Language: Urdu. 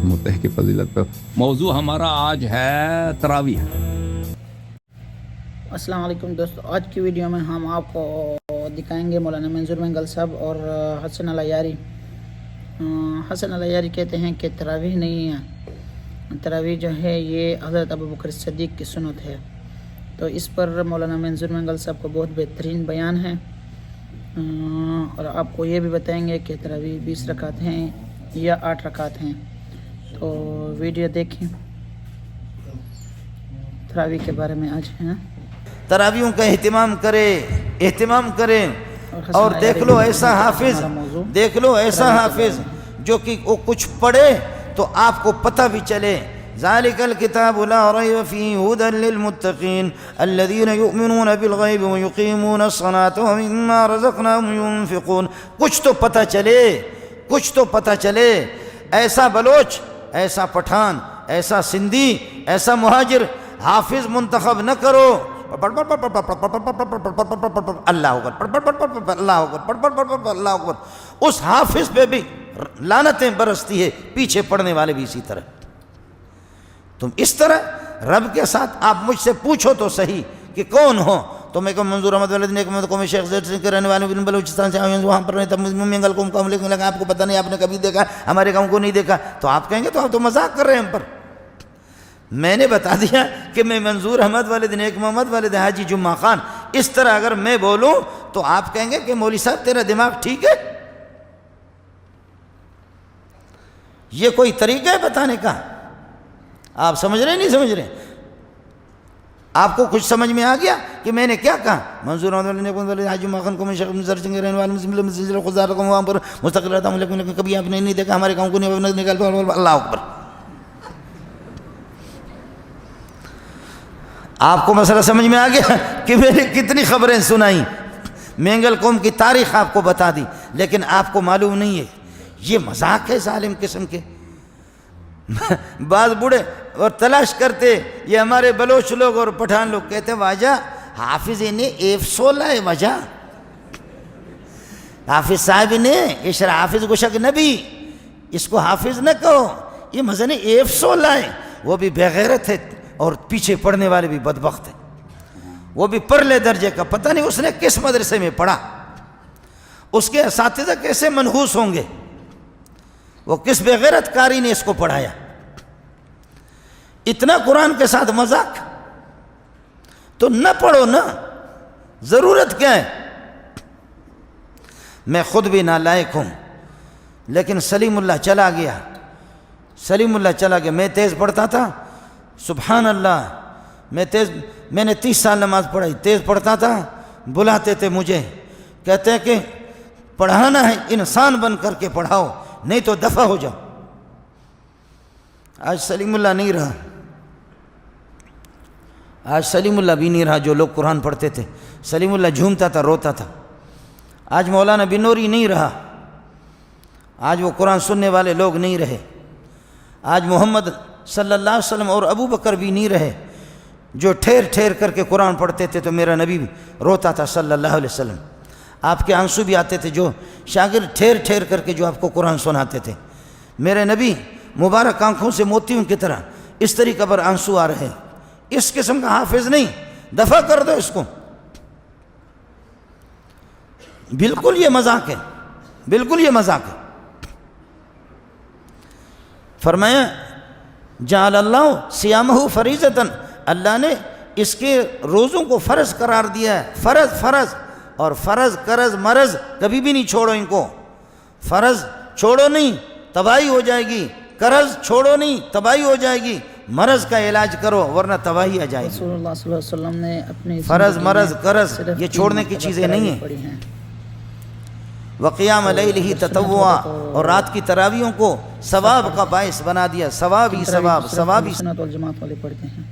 ختم ہوتے ہیں کہ فضیلت پر موضوع ہمارا آج ہے تراویح۔ السلام علیکم دوستو، آج کی ویڈیو میں ہم آپ کو دکھائیں گے مولانا منظور مینگل صاحب اور حسن العیاری۔ حسن العیاری کہتے ہیں کہ تراویح نہیں ہے، تراویح جو ہے یہ حضرت ابوبکر صدیق کی سنت ہے۔ تو اس پر مولانا منظور مینگل صاحب کو بہت بہترین بیان ہے، اور آپ کو یہ بھی بتائیں گے کہ تراویح 20 رکعت ہیں یا 8 رکعت ہیں۔ تو ویڈیو دیکھیں، تراویح کے بارے میں آج ہیں۔ تراویحوں کا اہتمام کریں اور دیکھ لو ایسا حافظ جو کہ وہ کچھ پڑھے تو آپ کو پتہ بھی چلے۔ ذالک الکتاب لا ریب فیہ ھدی للمتقین الذین یؤمنون بالغیب ویقیمون الصلاۃ ومما رزقناہم ینفقون۔ کچھ تو پتہ چلے، ایسا بلوچ، ایسا پٹھان، ایسا سندھی، ایسا مہاجر حافظ منتخب نہ کرو۔ اللہ اکبر، اللہ اکبر، اللہ اکبر۔ اس حافظ پہ بھی لعنتیں برستی ہے، پیچھے پڑھنے والے بھی اسی طرح۔ تم اس طرح رب کے ساتھ آپ مجھ سے پوچھو تو صحیح کہ کون ہو، تو میں کہوں منظور احمد والدین ایک قوم شیخ زید سنگھ کے رہنے والے بلوچستان سے آئے ہیں، وہاں پر رہے تب منگل قوم کا لیکن لگا آپ کو پتہ نہیں، آپ نے کبھی دیکھا، ہمارے قوم کو نہیں دیکھا، تو آپ کہیں گے تو آپ تو مذاق کر رہے ہیں ہم پر۔ میں نے بتا دیا کہ میں منظور احمد والدین ایک محمد والد حاجی جمعہ خان، اس طرح اگر میں بولوں تو آپ کہیں گے کہ مولوی صاحب تیرا دماغ ٹھیک ہے؟ یہ کوئی طریقہ ہے بتانے کا؟ آپ سمجھ رہے نہیں سمجھ رہے؟ آپ کو کچھ سمجھ میں آ گیا کہ میں نے کیا کہا؟ منظور احمد والدین حاجی جمعہ خان کو شیخ زید سنگھ کے رہنے والے خزار کو وہاں پر مستقل رہتا ہوں، لیکن کبھی آپ نے نہیں دیکھا، ہمارے قوم کو نہیں نکال۔ اللہ اکبر۔ آپ کو مسئلہ سمجھ میں آ گیا کہ میں نے کتنی خبریں سنائیں، مینگل قوم کی تاریخ آپ کو بتا دی، لیکن آپ کو معلوم نہیں ہے یہ مذاق ہے ظالم قسم کے۔ بعض بوڑھے اور تلاش کرتے، یہ ہمارے بلوچ لوگ اور پٹھان لوگ کہتے واجہ حافظ نے ایف16 ہے، وجہ حافظ صاحب نے اشرا حافظ گشک نبی، اس کو حافظ نہ کہو، یہ مزن ایف16 ہے۔ وہ بھی بغیرت ہے اور پیچھے پڑھنے والے بھی بدبخت ہیں، وہ بھی پرلے درجے کا، پتہ نہیں اس نے کس مدرسے میں پڑھا، اس کے اساتذہ کیسے منحوس ہوں گے، وہ کس بغیرت کاری نے اس کو پڑھایا۔ اتنا قرآن کے ساتھ مذاق، تو نہ پڑھو نا، ضرورت کیا ہے؟ میں خود بھی نالائق ہوں، لیکن سلیم اللہ چلا گیا، میں تیز پڑھتا تھا، سبحان اللہ، میں نے 30 سال نماز پڑھائی، تیز پڑھتا تھا، بلاتے تھے مجھے، کہتے ہیں کہ پڑھانا ہے انسان بن کر کے پڑھاؤ، نہیں تو دفع ہو جاؤ۔ آج سلیم اللہ نہیں رہا، آج سلیم اللہ بھی نہیں رہا جو لوگ قرآن پڑھتے تھے۔ سلیم اللہ جھومتا تھا، روتا تھا۔ آج مولانا بنوری نہیں رہا، آج وہ قرآن سننے والے لوگ نہیں رہے۔ آج محمد صلی اللہ علیہ وسلم اور ابو بکر بھی نہیں رہے جو ٹھہر ٹھہر کر کے قرآن پڑھتے تھے، تو میرا نبی بھی روتا تھا صلی اللہ علیہ وسلم۔ آپ کے آنسو بھی آتے تھے جو شاگرد ٹھہر ٹھہر کر کے جو آپ کو قرآن سناتے تھے۔ میرے نبی مبارک آنکھوں سے موتیوں کی طرح اس طریقے پر آنسو آ رہے، اس قسم کا حافظ نہیں، دفع کر دو اس کو۔ بالکل یہ مذاق ہے، بالکل یہ مذاق ہے۔ فرمایا جعل اللہ صیامہ فریضۃ، اللہ نے اس کے روزوں کو فرض قرار دیا ہے، فرض، اور فرض قرض مرض کبھی بھی نہیں چھوڑو ان کو۔ فرض چھوڑو نہیں تباہی ہو جائے گی، قرض چھوڑو نہیں تباہی ہو جائے گی، مرض کا علاج کرو ورنہ تباہی آ جائے گی۔ رسول اللہ صلی اللہ علیہ وسلم نے اپنی فرض مرض قرض یہ چھوڑنے کی چیزیں نہیں ہیں۔ وقیام لیلہ تطوعا، اور رات کی تراویحوں کو ثواب کا باعث بنا دیا، ثواب ہی ثواب، ثواب ہی سنت والجماعت والے پڑھتے ہیں۔